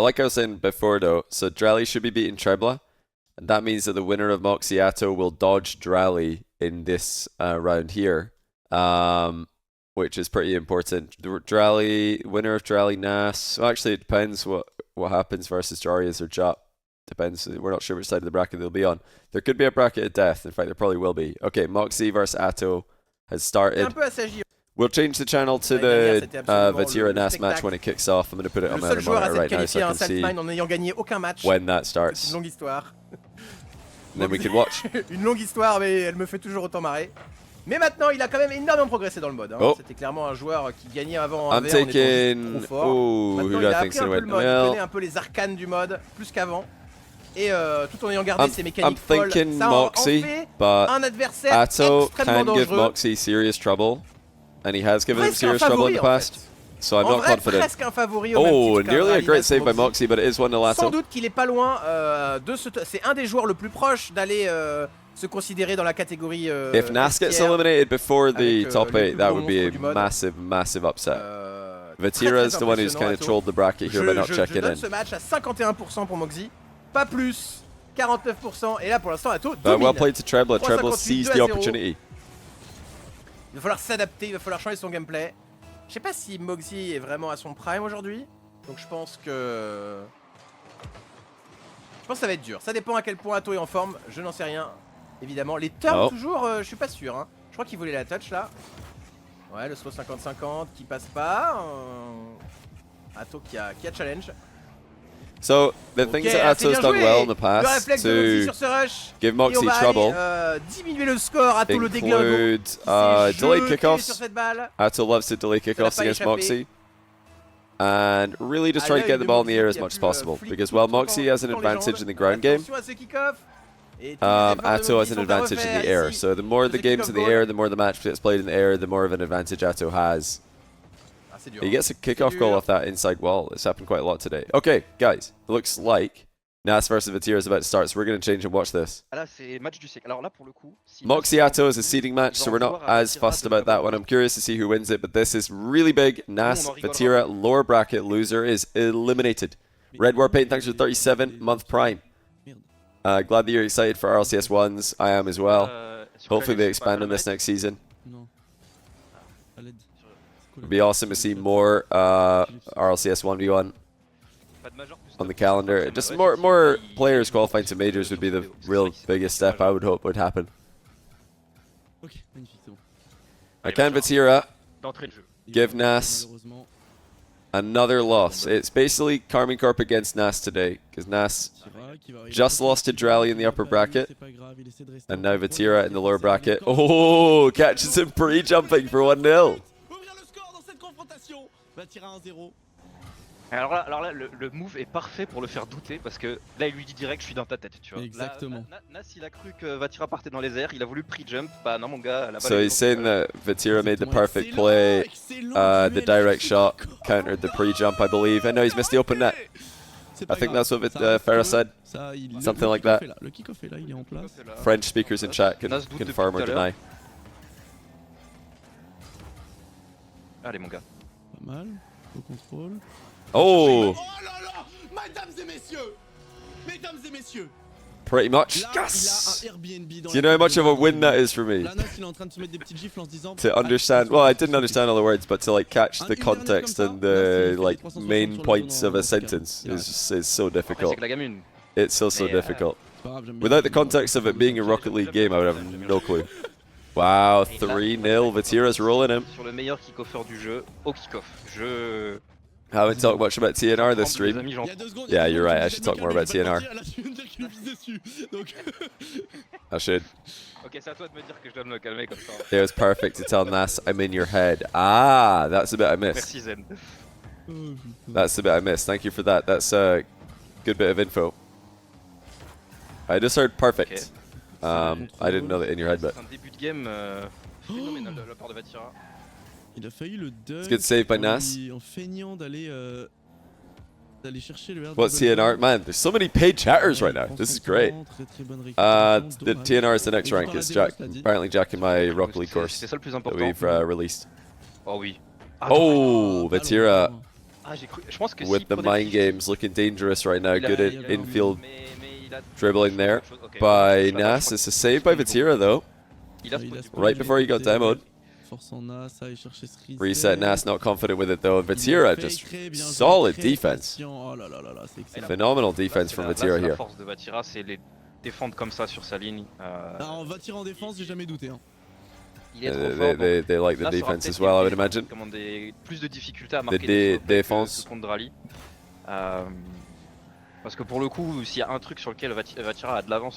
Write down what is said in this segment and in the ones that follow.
Like I was saying before though, so Dralii should be beating Trebla, and that means that the winner of Moxy Atow will dodge Dralii in this round here, which is pretty important. Dralii, winner of Dralii Nass. Well, actually, it depends what happens versus Joreuz or Jop. Depends. We're not sure which side of the bracket they'll be on. There could be a bracket of death. In fact, there probably will be. Okay, Moxy versus Atow has started. We'll change the channel to the Vatira and Nass match when it kicks off. I'm going to put it on my other monitor right now so I can see when that starts. And then we can watch. Une longue histoire, mais elle me fait toujours autant marrer. Mais maintenant, il a quand même énormément progressé dans le mode. Hein. Oh. C'était clairement un joueur qui gagnait avant I'm en taking... trop fort. Ooh, Maintenant, il a appris un peu le mode. Il connaît un peu les arcanes du mode, plus qu'avant. Et tout en ayant gardé ses mécaniques folles. Ça Moxy, en fait but un adversaire Atow extrêmement can give dangereux. Moxy serious trouble, and he has given him serious trouble in the past. So I'm not confident. Presque un favori au Oh, même titre nearly a great Nass save by Moxy, but it is 1-0 Atow. Sans doute qu'il est pas loin de ce... C'est un des joueurs le plus proche d'aller se considérer dans la catégorie If Nass gets eliminated before the top 8, that would be a monstre massive upset. Vatira is the one who's kind of trolled the bracket here by not checking in. Je donne ce match à 51% pour Mawkzy, pas plus, 49%, et là pour l'instant Atow domine. Well played to Trebla. Trebla seized the opportunity. Il va falloir s'adapter, il va falloir changer son gameplay. Je sais pas si Mawkzy est vraiment à son prime aujourd'hui, donc je pense que ça va être dur. Ça dépend à quel point Atow est en forme, je n'en sais rien. Évidemment, les turns toujours, je suis pas sûr. Hein. Je crois qu'il voulait la touch là. Ouais, le slow 50-50 qui passe pas. Atow qui a challenge. So the things that Atow's done well in the past to give Moxy trouble diminuer le score, Atow le include delayed kickoffs. Atow loves to delay kickoffs against Moxy. And really just try to get the ball in the air as much as possible. Because while Moxy has an advantage in the ground game, Atow has an advantage in the air. So the more the game's in the air, the more the match gets played in the air, the more of an advantage Atow has. He gets a kickoff goal off that inside wall. It's happened quite a lot today. Okay, guys, it looks like Nass versus Vatira is about to start, so we're going to change and watch this. Moxy Atow is a seeding match, so we're not as fussed about that one. I'm curious to see who wins it, but this is really big. Nass, Vatira, lower bracket loser is eliminated. Red War Paint, thanks for 37-month prime. Glad that you're excited for RLCS 1s. I am as well. Hopefully they expand on this next season. It would be awesome to see more RLCS 1v1 on the calendar. Just more players qualifying to majors would be the real biggest step I would hope would happen. I can Vatira give Nass another loss. It's basically Carmine Corp against Nass today, because Nass just lost to Dralii in the upper bracket, and now Vatira in the lower bracket. Oh, catches him pre-jumping for 1-0. Alors là, le move est parfait pour le faire douter parce que là il lui dit direct je suis dans ta tête, tu vois. Exactement. Nass il a cru que Vatira partait dans les airs, il a voulu pre-jump, bah non mon gars, la balle. So he's saying that Vatira made the perfect play, the direct shot countered the pre-jump I believe, and now he's missed the open net. I think that's what Farah said, something like that. French speakers in chat can confirm or deny. Allez mon gars. Pas mal, au contrôle. Oh! Oh là là! Mesdames et messieurs! Mesdames et messieurs! Pretty much. Yes! Do you know how much of a win that is for me? To understand, well I didn't understand all the words, but to like catch the context and the like main points of a sentence is so difficult. It's so difficult. Without the context of it being a Rocket League game, I would have no clue. Wow, 3-0, Vatira's rolling him. Sur le meilleur kick-offer du jeu, au kick-off. Haven't talked much about TNR this stream. Yeah, you're right, I should talk more about TNR. I should. Ok, c'est à toi de me dire que je dois me calmer comme ça. It was perfect to tell Nass I'm in your head. Ah, that's the bit I missed. Merci Zen. That's the bit I missed. Thank you for that. That's a good bit of info. I just heard perfect. I didn't know that in your head, but C'est un début de game phénoménal de la part de Vatira. Il a failli le dunk. It's a good save by Nass. En feignant d'aller chercher le What's TNR? Man, there's so many paid chatters right now. This is great. The TNR is the next rank. It's apparently Jack in my Rocket League course that we've released. Oh oui. Oh, Vatira Ah, j'ai cru. Je pense que with s'il the prenait mind le games, looking dangerous right now. il a- Good il a- infield mais il a- dribbling there Ok, by je crois Nass. que- It's a save by Vatira though. Il a Il spot a du spot coup. Right before he got demoed. Force en Nass, aller chercher ce reset. Reset Nass, not confident with it though. Il a Vatira fake just très bien joué, solid très defense. patient. Oh là là là là, c'est excellent. Phenomenal Là, defense c'est from la- là, Vatira c'est la here. force de Vatira, c'est les défendre comme ça sur sa ligne. Alors, on va tirer en défense, j'ai jamais douté. Hein. Il est trop They, fort. they, they like the Là, ça aura defense peut-être as well, I would des- imagine. comment plus de difficultés à marquer The des sauts defense. que contre Dralii. Parce que pour le coup, s'il y a un truc sur lequel Vatira a de l'avance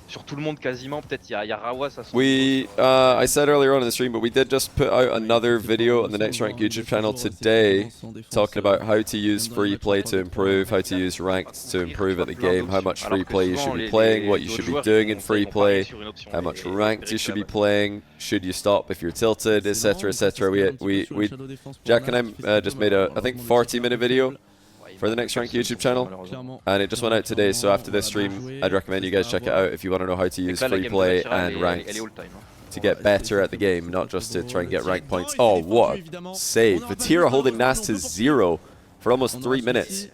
sur tout le monde quasiment, peut-être il y a Rawas à son We, niveau sur, I said earlier on in the stream, but we did just put out another video on the Next Rank YouTube channel today talking about how to use free play to improve, how to use ranked to improve at the game, how much free play you should be playing, what you should be doing in free play, how much ranked you should be playing, should you stop if you're tilted, etc. etc. Jack and I just made a, I think 40-minute video for the Next Rank YouTube channel, and it just went out today, so after this stream I'd recommend you guys check it out if you want to know how to use free play and ranked to get better at the game, not just to try and get rank points. Oh, what a save. Vatira holding Nass to 0 for almost 3 minutes.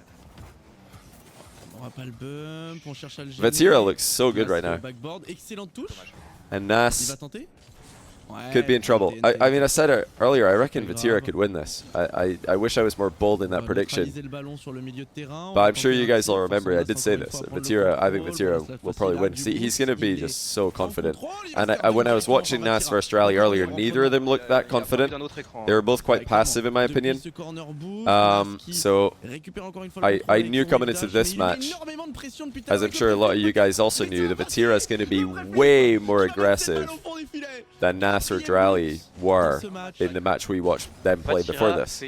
Vatira looks so good right now. And Nass could be in trouble. I mean, I said it earlier, I reckon Vatira could win this. I wish I was more bold in that prediction. But I'm sure you guys all remember, I did say this. Vatira, I think Vatira will probably win. See, he's going to be just so confident. And when I was watching Nass versus Dralii earlier, neither of them looked that confident. They were both quite passive in my opinion. So I knew coming into this match, as I'm sure a lot of you guys also knew, that Vatira is going to be way more aggressive than Nass or Dralii were in the match we watched them play before this.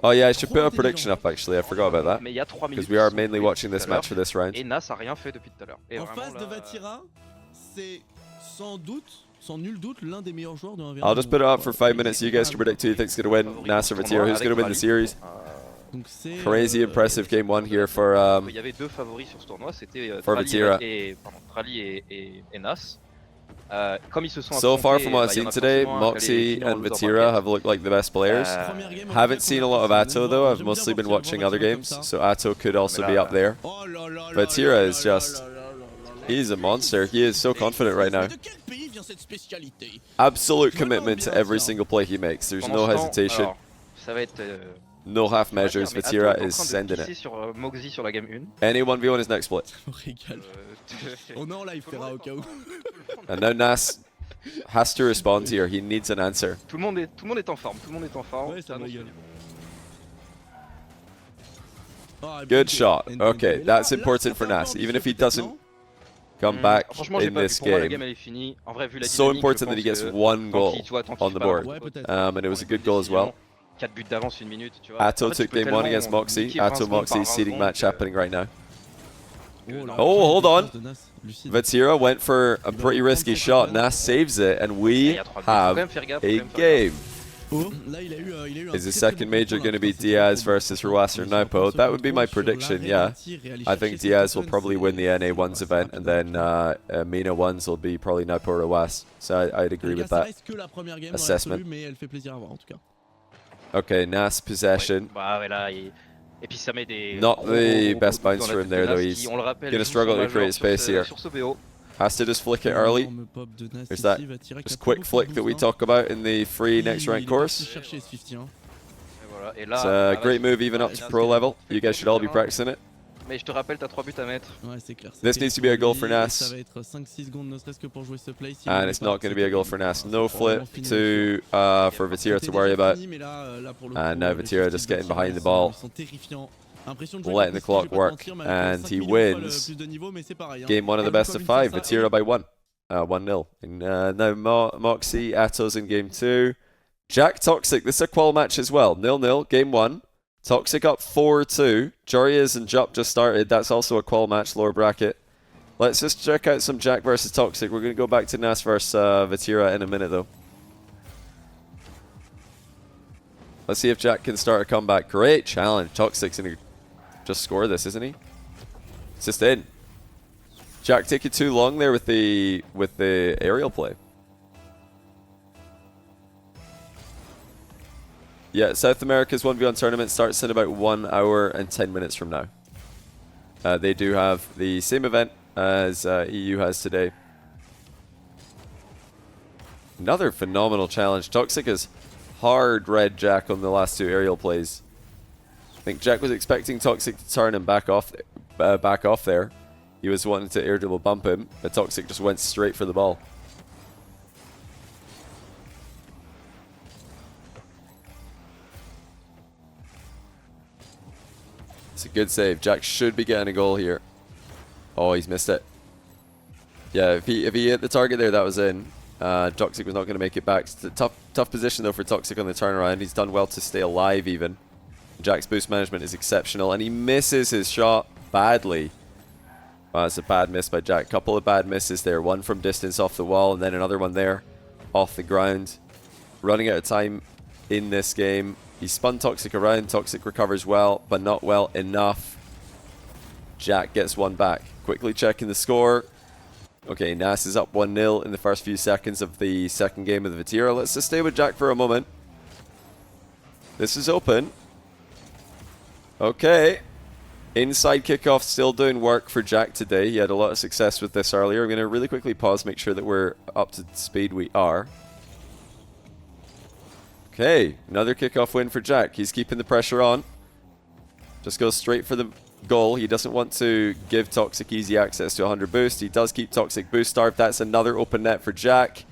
Oh yeah, I should put a prediction up actually, I forgot about that. Because we are mainly watching this match for this round. Et Nass a rien fait depuis tout à l'heure. En face de Vatira, c'est sans doute, sans nul doute, l'un des meilleurs joueurs de 1v1. I'll just put it up for 5 minutes so you guys can predict who you think's going to win, Nass or Vatira, who's going to win the series. Crazy impressive game one here for Il y avait deux favoris sur ce tournoi, c'était Vatira. Dralii et Nass. Comme ils se sont So far affrontés, from what I've il y en seen a today, forcément un Moxy qualifié en and loser Vatira bracket. have looked like the best players. Haven't seen a lot of Atow though, I've mostly been watching other games, so Atow could also be up there. Vatira is just, he's a monster, he is so confident right now. Absolute commitment to every single play he makes, there's no hesitation, Ça va être no half measures, Vatira is sending it. sur Mawkzy sur la game 1. Any 1v1 is next split. On est en live, Ferra, au cas où. And now Nass has to respond here, he needs an answer. Tout le monde est en forme, Ouais, ça me régale. Good shot. Okay, that's important for Nass, even if he doesn't come back Franchement, j'ai in pas vu. this Pour moi, la game. game elle est finie. En vrai, vu la So dynamique, important je that he pense gets que one tant goal qu'il- tu vois, tant on qu'il the fait board. pas Ouais, peut-être. And it was a good goal as well. 4 buts d'avance, 1 minute, tu vois. Atow En fait, tu took peux game 1 tellement against Moxy. niquer Atow 20 secondes Moxy par seeding 20 match secondes, happening right now. là, Oh, hold on. de Nass, lucide. Vatira went for a pretty risky shot. Nass saves it, and il we y a 3 buts. Faut quand have même faire gaffe, faut a quand même faire gaffe. game. Oh, là, il a eu un Is the très, très second bon major contrôle, going to be hein, c'est Diaz très bon. versus Ruas or Napo? That would be my prediction, yeah. I think Diaz will probably win the NA ones event, and then Mina ones will be probably Napo or Ruas. So I'd agree with that. assessment. Mais elle fait plaisir à voir en tout cas. Okay, Nass possession. Bah ouais, là, et puis ça met des. Not gros, the gros best coups bounce dans for la him tête there, de though. Nass He's qui, on le rappelle, gonna joue struggle son to create majeur space sur here. Sur ce BO. Has to just flick it early. There's that just quick flick that we talk about in the free next rank course. Et voilà. Et là, It's a ah, great vas-y. move even up to pro level. You guys should all be practicing it. Mais je te rappelle, t'as 3 buts à mettre. Ouais, c'est clair. This needs to be a goal for Nass. Ça va être 5-6 secondes ne serait-ce que pour jouer ce play. And it's not going to be a goal for Nass. No flip to for Vatira to worry about. And now Vatira just getting behind the ball, letting the clock work, and he wins game 1 of the best of 5. Vatira by 1, 1-0. And now Moxy, Atow's in game 2. Jack Toxic, this is a qual match as well. 0-0, game 1. Toxic up 4-2. Joreuz and Jup just started. That's also a qual match, lower bracket. Let's just check out some Jack versus Toxic. We're going to go back to Nass versus Vatira in a minute, though. Let's see if Jack can start a comeback. Great challenge. Toxic's going to just score this, isn't he? It's just in. Jack taking too long there with the aerial play. Yeah, South America's 1v1 tournament starts in about 1 hour and 10 minutes from now. They do have the same event as EU has today. Another phenomenal challenge. Toxic has hard read Jack on the last 2 aerial plays. I think Jack was expecting Toxic to turn him back off there. He was wanting to air double bump him, but Toxic just went straight for the ball. It's a good save. Jack should be getting a goal here. Oh, he's missed it. Yeah, if he hit the target there, that was in. Toxic was not going to make it back. It's a tough position though for Toxic on the turnaround. He's done well to stay alive even. Jack's boost management is exceptional, and he misses his shot badly. It's a bad miss by Jack. Couple of bad misses there. One from distance off the wall, and then another one there off the ground. Running out of time in this game. He spun Toxic around. Toxic recovers well, but not well enough. Jack gets one back. Quickly checking the score. Okay, Nass is up 1-0 in the first few seconds of the second game of the Vatira. Let's just stay with Jack for a moment. This is open. Okay. Inside kickoff still doing work for Jack today. He had a lot of success with this earlier. I'm going to really quickly pause, make sure that we're up to speed. We are. Okay, another kickoff win for Jack. He's keeping the pressure on. Just goes straight for the goal. He doesn't want to give Toxic easy access to 100 boost. He does keep Toxic boost starved. That's another open net for Jack.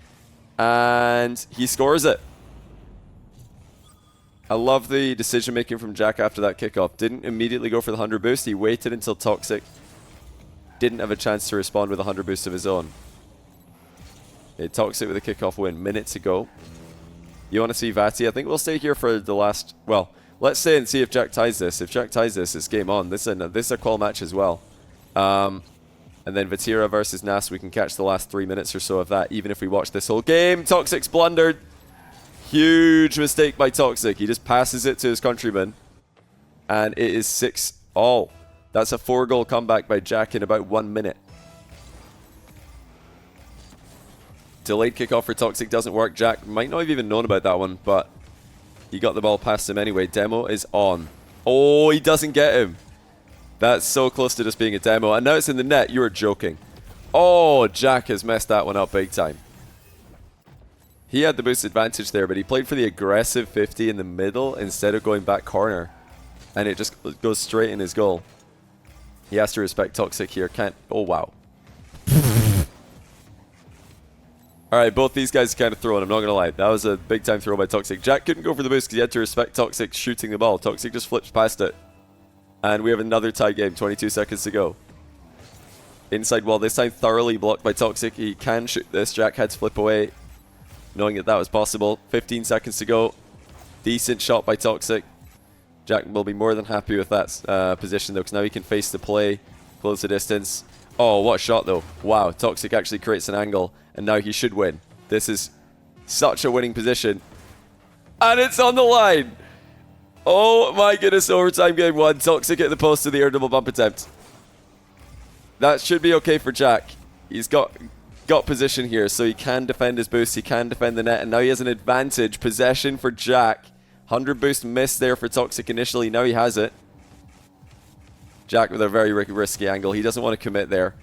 And he scores it. I love the decision making from Jack after that kickoff. Didn't immediately go for the 100 boost. He waited until Toxic didn't have a chance to respond with a 100 boost of his own. Okay, Toxic with a kickoff win. Minutes ago. You want to see Vati? I think we'll stay here for the last... Well, let's stay and see if Jack ties this. If Jack ties this, it's game on. This is a call match as well. And then Vatira versus Nass, we can catch the last 3 minutes or so of that, even if we watch this whole game. Toxic's blundered. Huge mistake by Toxic. He just passes it to his countryman. And it is 6-all. That's a 4-goal comeback by Jack in about 1 minute. Delayed kickoff for Toxic doesn't work. Jack might not have even known about that one, but he got the ball past him anyway. Demo is on. Oh, he doesn't get him. That's so close to just being a demo. And now it's in the net. You are joking. Oh, Jack has messed that one up big time. He had the boost advantage there, but he played for the aggressive 50 in the middle instead of going back corner. And it just goes straight in his goal. He has to respect Toxic here. Can't... Oh, wow. Alright, both these guys kind of throwing, I'm not going to lie. That was a big time throw by Toxic. Jack couldn't go for the boost because he had to respect Toxic shooting the ball. Toxic just flips past it. And we have another tie game, 22 seconds to go. Inside wall, this time thoroughly blocked by Toxic. He can shoot this. Jack had to flip away, knowing that that was possible. 15 seconds to go. Decent shot by Toxic. Jack will be more than happy with that position though, because now he can face the play, close the distance. Oh, what a shot though. Wow, Toxic actually creates an angle. And now he should win. This is such a winning position. And it's on the line. Oh my goodness, overtime game 1. Toxic hit the post to the air double bump attempt. That should be okay for Jack. He's got position here, so he can defend his boost. He can defend the net. And now he has an advantage. Possession for Jack. 100 boost missed there for Toxic initially. Now he has it. Jack with a very risky angle. He doesn't want to commit there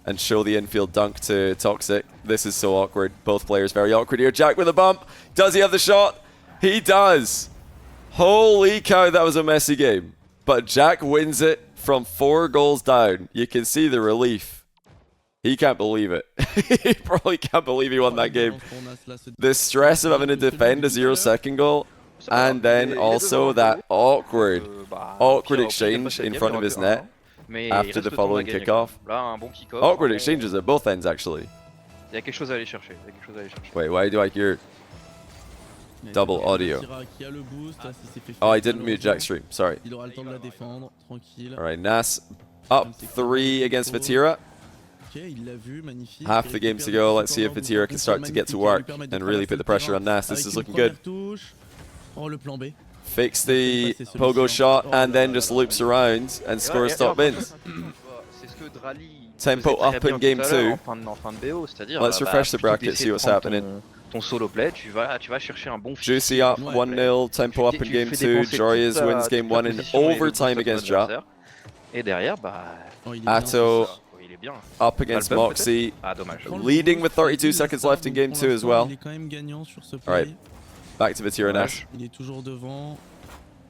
and show the infield dunk to Toxic. This is so awkward. Both players very awkward here. Jack with a bump. Does he have the shot? He does. Holy cow, that was a messy game. But Jack wins it from 4 goals down. You can see the relief. He can't believe it. He probably can't believe he won that game. The stress of having to defend a 0-second goal. And then also that awkward exchange in front of his net. After the following kickoff. Awkward exchanges at both ends, actually. Wait, why do I hear double audio? Oh, I didn't mute Jack's stream. Sorry. Alright, Nass up 3 against Vatira. Half the game to go. Let's see if Vatira can start to get to work and really put the pressure on Nass. This is looking good. Fakes the pogo shot and then just loops around and scores top bins. C'est ce que Dralii tempo très up bien in tout à game l'heure 2. en fin de BO, c'est-à-dire Let's refresh the plutôt que bracket, d'essayer see de what's prendre happening. ton solo play, tu vas chercher un bon Juicy fichier up de solo play. 1-0, tempo up in Tu game fais 2. dépenser Joreuz toute wins toute game la 1 in position et le boost overtime de ton against Ja. adversaire. Et derrière, bah. Oh, il est bien, Atow Oh, il est bien. up against Malbum, Moxy, Ah, dommage. Prends le leading boost, with 32 il seconds sort, left in donc game pour 2 as l'instant, well. Il est quand même gagnant sur ce play. Alright. Back to Vatira and Nass. Il est toujours devant.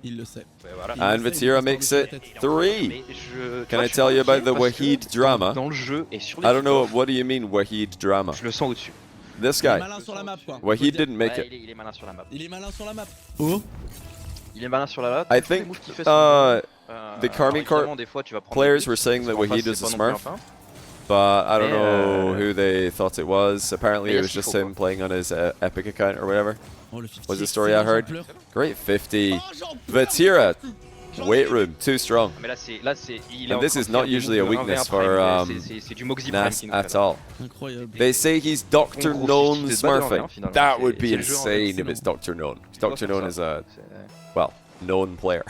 Il le sait. Ouais, voilà. Il And le sait, Vatira il makes passe par it le dessus de la tête. 3. Mais tu Can vois, I je suis tell you pas about the inquiet parce que Wahid drama? Dans le jeu et sur les I don't know, kick-offs, what do you mean Wahid drama? je le sens au-dessus. This Il est guy, malin sur la map quoi. Wahid didn't make Ouais, it. il est malin sur la map. Il est malin sur la map. Oh. Il est malin sur la map. I tous les think moves qu'il fait sont bons. the Karming Corp évidemment, des fois, tu vas prendre players des were glitches, saying parce that qu'en Wahid face, was c'est a pas non plus smurf. un pain. but I don't Mais, know who they thought it was. Apparently, mais it il y a was ce qu'il just faut, him playing on his Epic account or whatever. Oh, le 50 Was the story I heard? pleure. Great 50. Oh, j'en peux Vatira, plus. weight room, too strong. Mais là, il est And en this train is de not faire des usually a moves de weakness 1v1 for prime. C'est du Moxy prime Nass qui nous fait at là. all. Incroyable. They say he's Dr. Gros Known 50 de balle en smurfing. un, finalement. That C'est- would be c'est le jeu en insane if excellent. it's Dr. Known. Tu dois Dr. faire Known ça. is a, C'est- well, known player.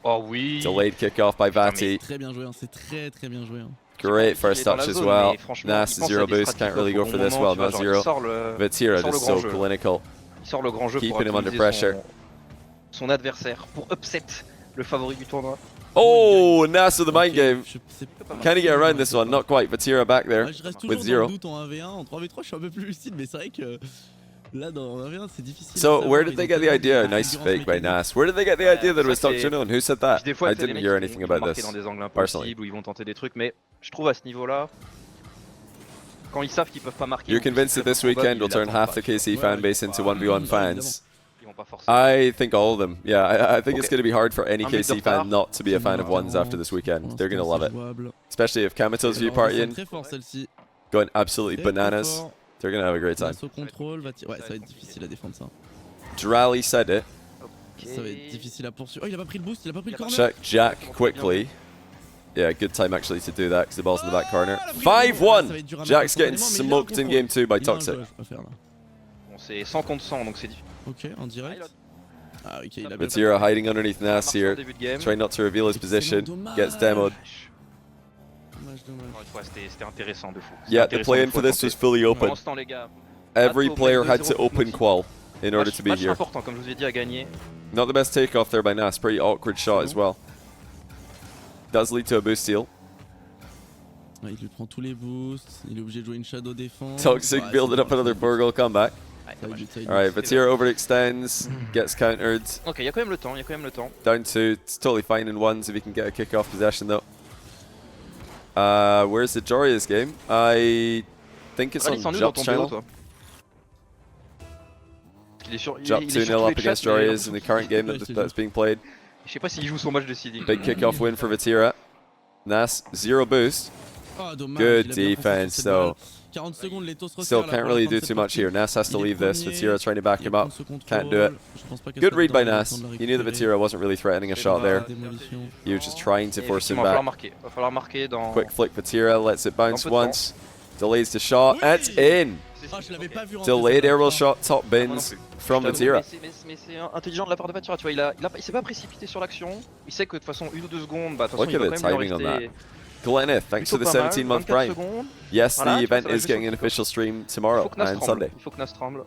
Oh oui. Delayed kickoff by Putain, Vati. Très bien joué, hein. C'est très bien joué. Hein. Great Il first est dans la touch as zone, well. mais franchement, Nass il pense zero à des boost, can't really go stratégies for au this bon well, moment, not tu vois, zero. genre, il sort le Vatira sort le just grand so jeu. clinical. Il sort le grand jeu Keeping pour him under atomiser pressure. son adversaire, pour upset le favori du tournoi. Oh, Nass with the mind Ok, game. je sais pas. Can he get around this one? Not quite. Vatira back there Ouais, je reste with toujours dans zero. le doute en 1v1. En 3v3, je suis un peu plus lucide, mais c'est vrai que là, dans 1v1, c'est difficile. So, à where savoir. did Il they est get the tellement idea? dans Nice la fake by mécanique. Nass. Where did they get the idea that it was ça, Dr. Known? Who said that? Des fois, I t'as des didn't mecs hear qui anything vont about marquer this. dans des angles personally. impossibles où ils vont tenter des trucs, mais je trouve à ce niveau-là, quand ils savent qu'ils peuvent pas marquer, You're ou qu'ils convinced that savent this qu'on va, weekend ils will turn l'attendent half pas, the tu vois. KC Ouais, fan base ouais, into ouais, 1v1 évidemment. fans? Ils vont pas forcer. I think all of them. Yeah, I think it's Okay. going to be hard for any Un minute de KC retard. fan not to be a fan of Ouais, ones after this pour weekend. They're going to l'instant, love c'est it. jouable. Especially if Kamato's view Alors, party c'est in, très fort celle-ci. going absolutely Très, très bananas. fort. They're going to have a great time. Nass au contrôle, ouais, ça va être difficile à défendre ça. Dralii said it. Ça va être difficile à poursuivre. Oh, il a pas pris le boost, il a pas pris le corner. Check Jack quickly. Yeah, good time actually to do that because the ball's in the back corner. 5-1! Jack's getting smoked in game 2 by Il a un Toxic. jeu à faire, là. Bon, c'est 100 contre 100, donc c'est difficile. Ok, en direct. Ah, ok, il a bien Vatira hiding underneath Nass here. Début de game. Trying not to reveal his position. Dommage. Gets demoed. Dommage. Encore une fois, c'était intéressant de fou. Yeah, the play-in for this was fully open. Pendant ce temps, les gars, Every Atow player mène had to 2-0 open Moxy. qual in order to be match here. important, comme je vous ai dit, à gagner. Not the best takeoff there by Nass. Pretty awkward shot as well. Does lead to a boost steal. Ouais, il lui prend tous les boosts, il est obligé de jouer une shadow défense. Toxic Ouais, building c'est up bon, another ça 4-goal comeback. Ouais, va dommage. vite, ça va vite. Alright, Vatira overextends, gets countered. Ok, il y a quand même le temps, il y a quand même le temps. Down two. It's totally fine in ones if he can get a kick-off possession though. Where's the Joreuz game? I think it's Dralii, on s'en est dans Jup's ton BO, channel. toi. Il est sur, Jup il est sur 2-0 tous les up against chats, mais Joreuz in the current game that's being played. je sais pas s'il joue son match de seeding. Big kick-off win for Vatira. Nass, zero boost. Ah, dommage, Good il a bien defense, profité de cette so balle. 40 secondes, les toasts still resserrent là can't pour really la fin do de too cette much partie. here. Nass has to Il est leave this. premier, Vatira trying to back il him prend up. ce contrôle. Can't do it. Je pense pas qu'elle Good soit read by dedans, Nass. il a le temps de He knew that récupérer. Vatira wasn't really threatening a shot there. Démolition. He was just trying to Et force him effectivement, back. va falloir marquer dans... Quick flick Vatira, lets it bounce peu de temps. once. Delays the shot. It's in! Ah, je l'avais pas vu rentrer, Delayed celle-là. aerial shot, top Ah, moi non bins plus. from Je t'avoue, Vatira. mais c'est intelligent de la part de Vatira, tu vois, il s'est pas précipité sur l'action. Il sait que de toute façon, 1 ou 2 secondes, bah de toute Look façon, il at va the quand même lui en timing on rester Glenneth, thanks plutôt for the pas mal, 17-month 24 prime. secondes. Yes, Voilà, the tu vois, event ça va is jouer getting sur an le official stream Il faut tomorrow que Nass and tremble. Sunday. Il faut que Nass tremble.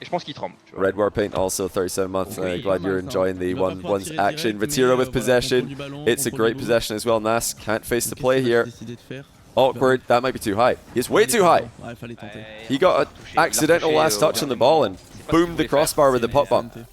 Et je pense qu'il tremble. Tu vois. Red War Paint also 37 months. Oui, Glad you're pas mal, ça. enjoying the Il va pas pouvoir one's tirer action. direct, Vatira mais, with voilà, possession. contrôle du ballon, It's a contrôle great du ballon. possession as well. Nass can't face the Qu'est-ce play qu'il va here. décider de faire? Awkward. That might be too high. He's way too high. Ouais, fallait tenter. He got an Il a accidental touché last touch on the ball and C'est pas ce qu'il boomed the voulait faire. crossbar with the C'est pop bump. tenté.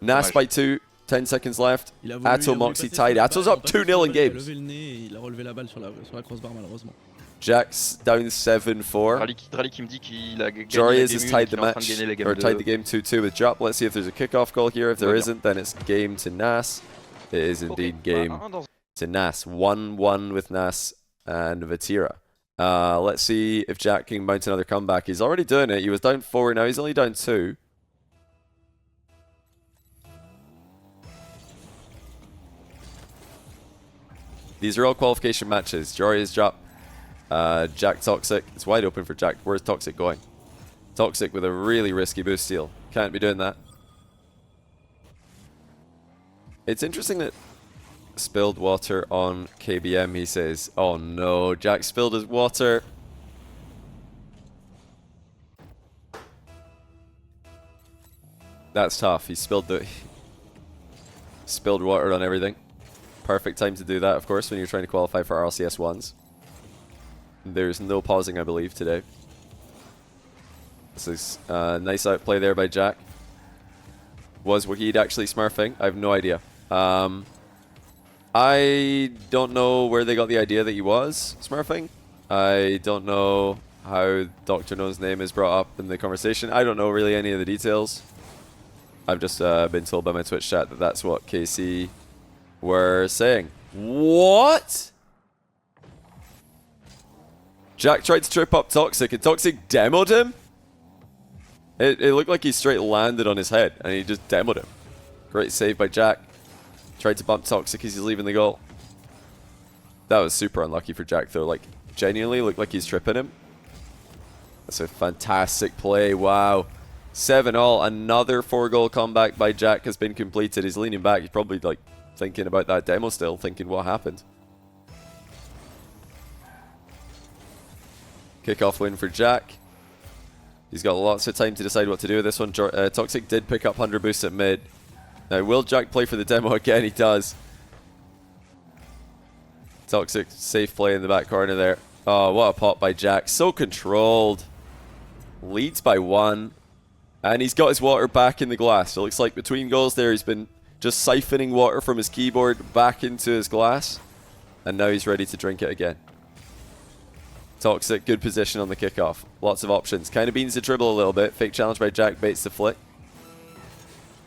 Nass by 2. 10 seconds left. Il a voulu- Atow, il a voulu Moxy passer sur tied. la Atow's balle, up il a passé 2-0 sur la in balle, Il a games. levé le nez et il a relevé la balle sur la crossbar malheureusement. Jack's down 7-4. Dralii qui me dit qu'il a gagné Joreuz la has game 1 et tied qu'il the est en train de match, gagner la game or tied 2. the game 2-2 with Jup. Let's see if there's a kickoff goal here. If there Ouais, isn't, then it's game to Nass. It is indeed Ok, game bah, un dans- to Nass. 1-1 with Nass and Vatira. Let's see if Jack can mount another comeback. He's already doing it. He was down 4, now he's only down 2. These are all qualification matches. Joreuz Jup, Jack Toxic. It's wide open for Jack. Where's Toxic going? Toxic with a really risky boost steal. Can't be doing that. It's interesting that spilled water on KBM, he says. Oh no, Jack spilled his water. That's tough. He spilled water on everything. Perfect time to do that, of course, when you're trying to qualify for RLCS 1s. There's no pausing, I believe, today. This is a nice outplay there by Jack. Was Wahid actually smurfing? I have no idea. I don't know where they got the idea that he was smurfing. I don't know how Dr. No's name is brought up in the conversation. I don't know really any of the details. I've just been told by my Twitch chat that that's what KC were saying. What? Jack tried to trip up Toxic and Toxic demoed him? It looked like he straight landed on his head and he just demoed him. Great save by Jack. Tried to bump Toxic as he's leaving the goal. That was super unlucky for Jack though. Like, genuinely looked like he's tripping him. That's a fantastic play. Wow. 7-all. Another 4-goal comeback by Jack has been completed. He's leaning back. He's probably like thinking about that demo still, thinking what happened. Kickoff win for Jack. He's got lots of time to decide what to do with this one. Toxic did pick up 100 boosts at mid. Now, will Jack play for the demo again? He does. Toxic, safe play in the back corner there. Oh, what a pop by Jack. So controlled. Leads by 1. And he's got his water back in the glass. It looks like between goals there, he's been just siphoning water from his keyboard back into his glass. And now he's ready to drink it again. Toxic, good position on the kickoff. Lots of options. Kind of beans the dribble a little bit. Fake challenge by Jack, baits the flick.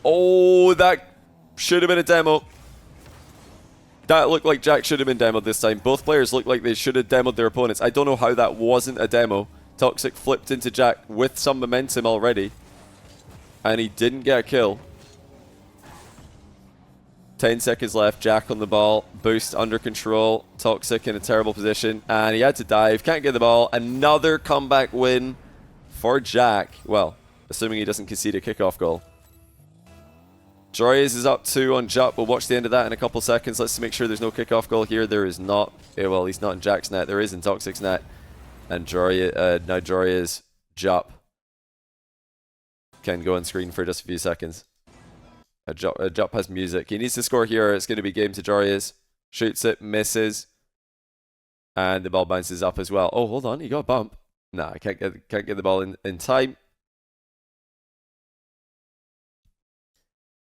Oh, that should have been a demo. That looked like Jack should have been demoed this time. Both players looked like they should have demoed their opponents. I don't know how that wasn't a demo. Toxic flipped into Jack with some momentum already. And he didn't get a kill. 10 seconds left. Jack on the ball. Boost under control. Toxic in a terrible position. And he had to dive. Can't get the ball. Another comeback win for Jack. Well, assuming he doesn't concede a kickoff goal. Joreuz is up 2 on Jup. We'll watch the end of that in a couple seconds. Let's make sure there's no kickoff goal here. There is not. Yeah, well, he's not in Jack's net. There is in Toxic's net. And now Joreuz, Jup can go on screen for just a few seconds. Jup has music. He needs to score here. It's going to be game to Joreuz. Shoots it, misses. And the ball bounces up as well. Oh, hold on. He got a bump. Nah, I can't get the ball in time.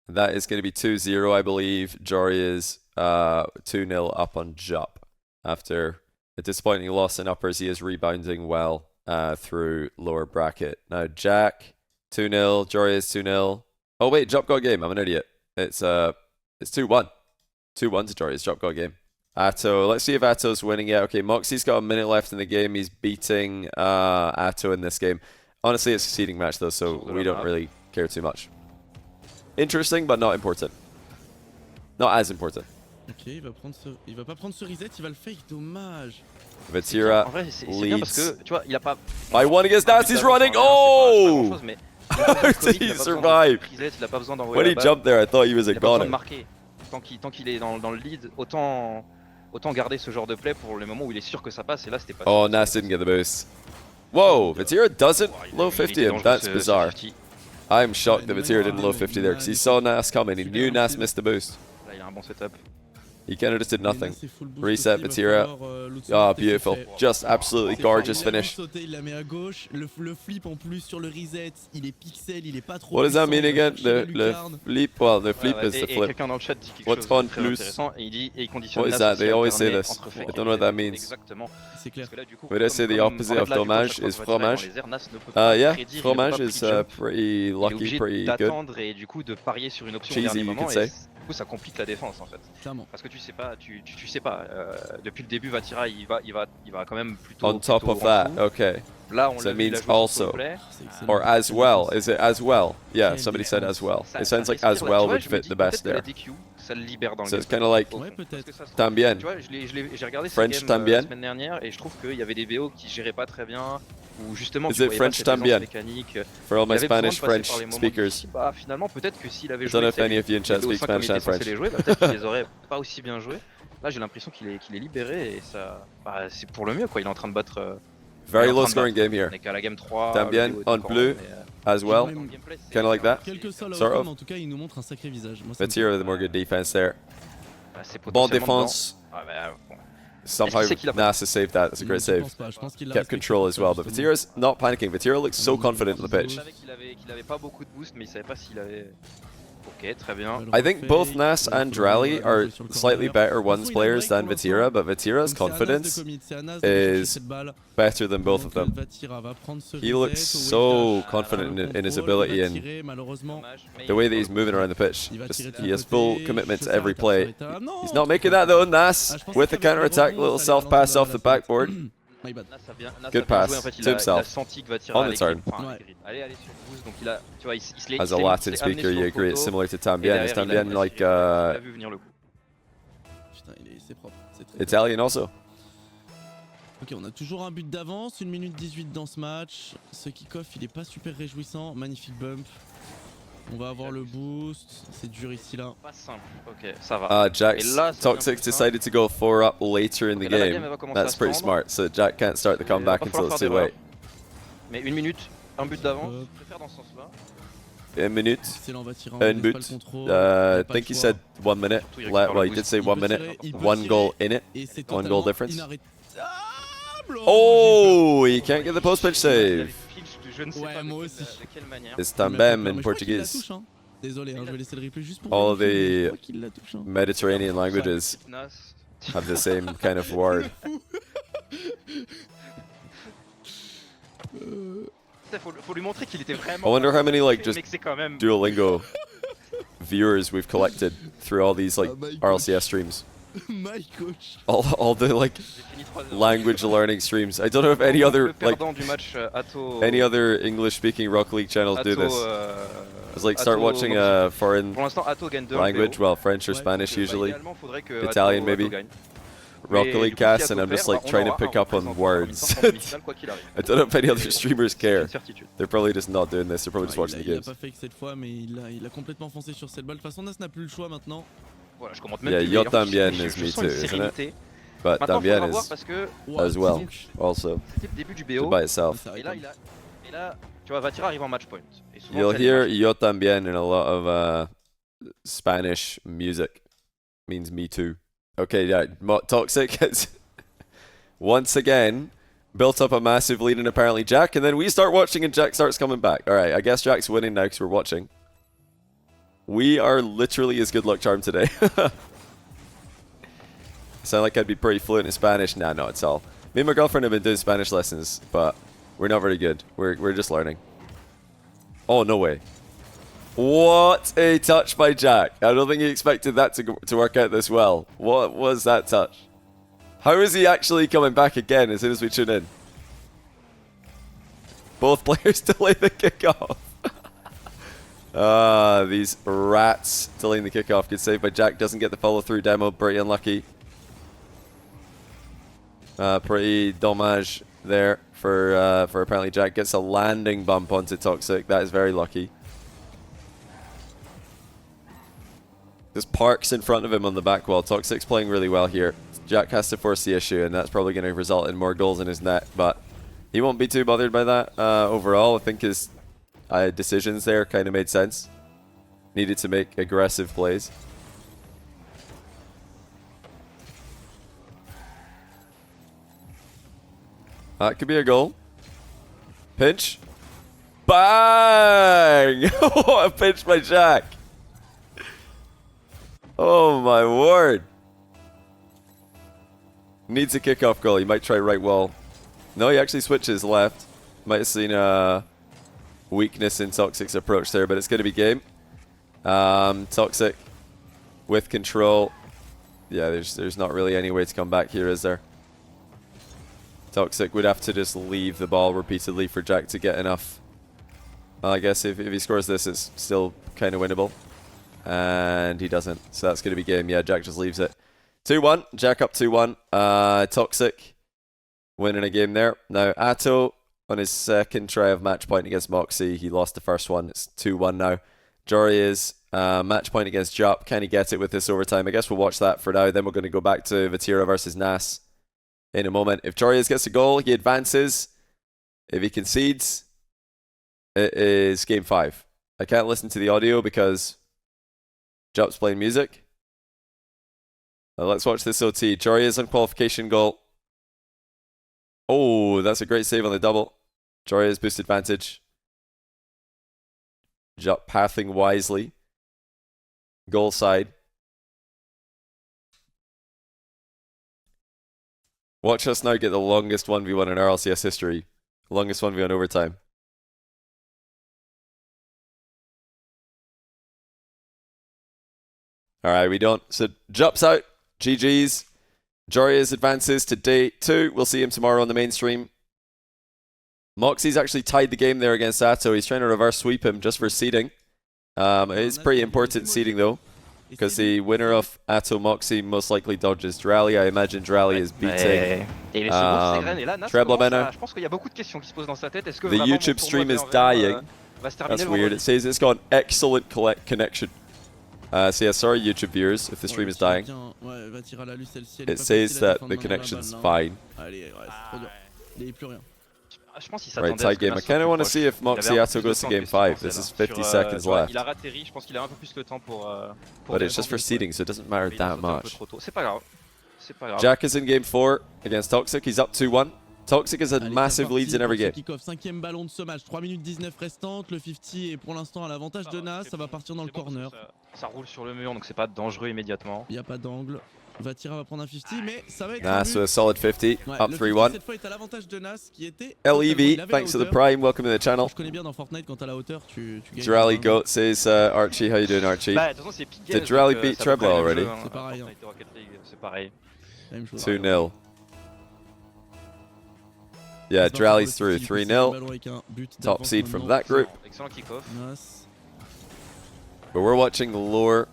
That is going to be 2-0, I believe. Joreuz 2-0 up on Jup. After a disappointing loss in uppers, he is rebounding well through lower bracket. Now, Jack, 2-0. Joreuz, 2-0. Oh, wait, Jup got a game. I'm an idiot. It's 2-1. 2-1 to Joreuz. Jup got a game. Atow. Let's see if Atow's winning yet. Okay, Moxy's got a minute left in the game. He's beating Atow in this game. Honestly, it's a seeding match, though, so we don't really care too much. Interesting, but not important. Not as important. Ok, il va pas prendre ce reset, il va le fake, dommage. Vatira En vrai, c'est bien parce que, tu vois, il a pas... by 1 against Nass, he's running! Oh! How did he survive? When he jumped there, I thought he was a goner. Tant qu'il est dans le lead, autant garder ce genre de play pour le moment où il est sûr que ça passe, et là c'était pas... Oh, Nass didn't get the boost. Whoa, Vatira doesn't low 50 him. That's bizarre. I'm shocked that Vatira didn't low 50 there because he saw Nass coming. He knew Nass missed the boost. Là, il a un bon setup. He kind of just did nothing. Reset Vatira. Oh, beautiful. Just absolutely gorgeous finish. What does that mean again? Le flip? Well, the flip is the flip. What's on plus? What is that? They always say this. I don't know what that means. Would I say the opposite of dommage is fromage? Yeah, fromage is pretty lucky, pretty good. Cheesy, you could say. Ça complique la défense en fait. Parce que tu sais pas, depuis le début Vatira il va quand même plutôt on top of that. Okay. Là on so it means also or as well. Is it as well? Yeah, somebody said as well. It sounds like as well would fit the best there. Ça le libère dans le so it's kind of like tambien. Tu vois, j'ai regardé French cette game tambien. la semaine dernière et je trouve qu'il y avait des BO qui géraient pas très bien. où justement Is tu it voyais French pas cette aisance también? mécanique. For all Il my avait besoin de Spanish, passer French par les moments speakers. difficiles. Bah finalement peut-être que s'il avait I joué don't know if any of you in chat les speak BO5 comme il Spanish and était censé French. les jouer, bah, peut-être qu'il les aurait pas aussi bien joués. Là j'ai l'impression qu'il est libéré et ça, bah, c'est pour le mieux quoi. Il est en train de battre. Very low scoring game here. On est qu'à la game 3. Tambien le BO est on encore bleu long, mais, as well. dans le gameplay, c'est- Kinda like that. Quel que soit Sort l'outcome, of. en tout cas, il nous montre un sacré visage. Moi, ça me Vatira plaît. with a more good defense there. bah, c'est Bon potentiellement défense. dedans. Ah, bah, bon. Somehow Est-ce qu'il a pas- Nass has saved that. That's a great Je save. pense pas, je pense qu'il l'a Kept respecté control pour as ça, well, but justement. Vatira's not panicking. Vatira looks so confident on the Il pitch. savait qu'il avait pas beaucoup de boost, mais il savait pas s'il avait. Ok, très bien. I think both Nass and Dralii are slightly better ones players than Vatira, but Vatira's confidence is better than both of them. He looks so confident in his ability and the way that he's moving around the pitch. He has full commitment to every play. He's not making that though, Nass with the counter attack, little self pass off the backboard. My bad. Nass a bien Good joué, pass en fait, to il a himself. senti que Vatira On allait the turn. green, enfin, Ouais. green. Allez sur boost, donc il a, tu vois, il se l'est- As il a s'est- Latin il s'est amené speaker, sur you le agree it's poteau, similar to et Tambien. Is derrière, il a Tambien like il a vu venir le coup. Putain, c'est propre. C'est très Italian also? Ok, on a toujours un but d'avance, 1 minute 18 dans ce match. Ce kick-off, il est pas super réjouissant. Magnifique bump. On va avoir le boost. C'est dur ici là. Pas simple, ok, ça va. Jack's Et là, c'est Toxic bien plus simple. decided to go 4 up later in the Ok, là, la game, game. elle va commencer à That's se pretty tendre. smart. So Jack can't start the comeback va until falloir it's faire too des late. Mais 1 minute, un but d'avance, je préfère dans ce sens-là. A minute. Excellent, Vatira. Un but. I think he said 1 minute. Surtout, il récupère Well, le he did boost. say Il 1 peut minute. tirer, il peut 1 tirer. goal in it. Et c'est One goal totalement difference. inarrêtable. Oh, he can't get the post pitch save. Je ne sais Ouais, pas moi de aussi. quelle manière. It's Il m'a fait Tambem peur, in mais je crois qu'il la Portuguese. touche, hein. Désolé, hein, je vais laisser le replay juste pour All vérifier, mais je the crois qu'il la touche, hein. Mediterranean languages Nass. have the same kind of word. Faut lui montrer qu'il était I vraiment. wonder how many like mais just que c'est quand même. Duolingo viewers we've collected through all these like my RLCS streams. My coach. All the like J'ai fini 3 heures. language learning streams. I don't know if any other Le like perdant du match Atow. any other English speaking Rocket League channels do Atow, this. It's like start Atow, watching Moxy. a foreign Pour l'instant, Atow gagne 2 language, well French or Spanish usually. Italian, maybe. Rocket League cast, and I'm just like trying to pick up on words. I don't know if any other streamers care. They're probably just not doing this. They're probably just watching the Il a games. pas fake cette fois, mais il a complètement foncé sur cette balle. De toute façon, Nas n'a plus le choix maintenant. Voilà, je commente même Yeah, plus, Yo mais Tambien je is me sens too, une isn't it? sérénité. But Maintenant, Tambien faudra voir is parce que as well, also c'était le début du good BO. by itself. Ça Et répond. là, tu vois, Vatira arrive en match point. Et souvent, You'll c'est les hear matchs- Yo Tambien in a lot of Spanish music. Means me too. Okay, yeah, Toxic has once again built up a massive lead in apparently Jack, and then we start watching and Jack starts coming back. Alright, I guess Jack's winning now because we're watching. We are literally his good luck charm today. Sound like I'd be pretty fluent in Spanish? Nah, not at all. Me and my girlfriend have been doing Spanish lessons, but we're not very good. We're just learning. Oh, no way. What a touch by Jack. I don't think he expected that to work out this well. What was that touch? How is he actually coming back again as soon as we tune in? Both players delay the kickoff. These rats delaying the kickoff. Good save by Jack. Doesn't get the follow through demo. Pretty unlucky. Pretty dommage there for apparently Jack. Gets a landing bump onto Toxic. That is very lucky. Just parks in front of him on the back wall. Toxic's playing really well here. Jack has to force the issue, and that's probably going to result in more goals in his net, but he won't be too bothered by that. Overall, I think his decisions there kind of made sense. Needed to make aggressive plays. That could be a goal. Pinch. Bang! What a pinch by Jack. Oh my word. Needs a kickoff goal. He might try right wall. No, he actually switches left. Might have seen a weakness in Toxic's approach there, but it's going to be game. Toxic with control. Yeah, there's not really any way to come back here, is there? Toxic would have to just leave the ball repeatedly for Jack to get enough. Well, I guess if he scores this, it's still kind of winnable. And he doesn't. So that's going to be game. Yeah, Jack just leaves it. 2-1. Jack up 2-1. Toxic winning a game there. Now, Atow on his second try of match point against Moxy. He lost the first one. It's 2-1 now. Joreuz, match point against Jup. Can he get it with this overtime? I guess we'll watch that for now. Then we're going to go back to Vatira versus Nass in a moment. If Joreuz gets a goal, he advances. If he concedes, it is game 5. I can't listen to the audio because Jup's playing music. Let's watch this OT. Joreuz on qualification goal. Oh, that's a great save on the double. Joreuz boost advantage. Jup pathing wisely. Goal side. Watch us now get the longest 1v1 in RLCS history. Longest 1v1 overtime. Alright, we don't. So Jup's out. GG's. Joreuz advances to day 2. We'll see him tomorrow on the main stream. Moxy's actually tied the game there against Atow. He's trying to reverse sweep him just for seeding. It is pretty important seeding though, because the winner of Atow Moxy most likely dodges Dralii. I imagine Dralii is beating Trebla now. The YouTube stream is dying. That's weird. It says it's got an excellent connection. So yeah, sorry YouTube viewers if the stream is dying. It says that the connection's fine. Right, tie game. I kind of want to see if Moxy Atow goes to game 5. This is 50 seconds left. But it's just for seeding, so it doesn't matter that much. Jack is in game 4 against Toxic. He's up 2-1. Toxic has had massive leads in every game. Cinquième ballon de ce match, 3 minutes 19 restantes. Le 50 est pour l'instant à l'avantage de Nass. Ça va partir dans le corner. Ça roule sur le mur, donc c'est pas dangereux immédiatement. Il n'y a pas d'angle. Vatira va prendre un 50, mais ça va être Nass with a solid 50, up 3-1. Cette fois est à l'avantage de Nass qui était LEV, thanks to the Prime, welcome to the channel. Je connais bien dans Fortnite quand t'as la hauteur, tu gagnes. Dralii Goat says, Archie, how you doing, Archie? Did Dralii beat Trebla already? C'est pareil. C'est pareil. 2-0. Yeah, Dralii's through 3-0. Top seed from that group. Excellent kick-off. But we're watching the lower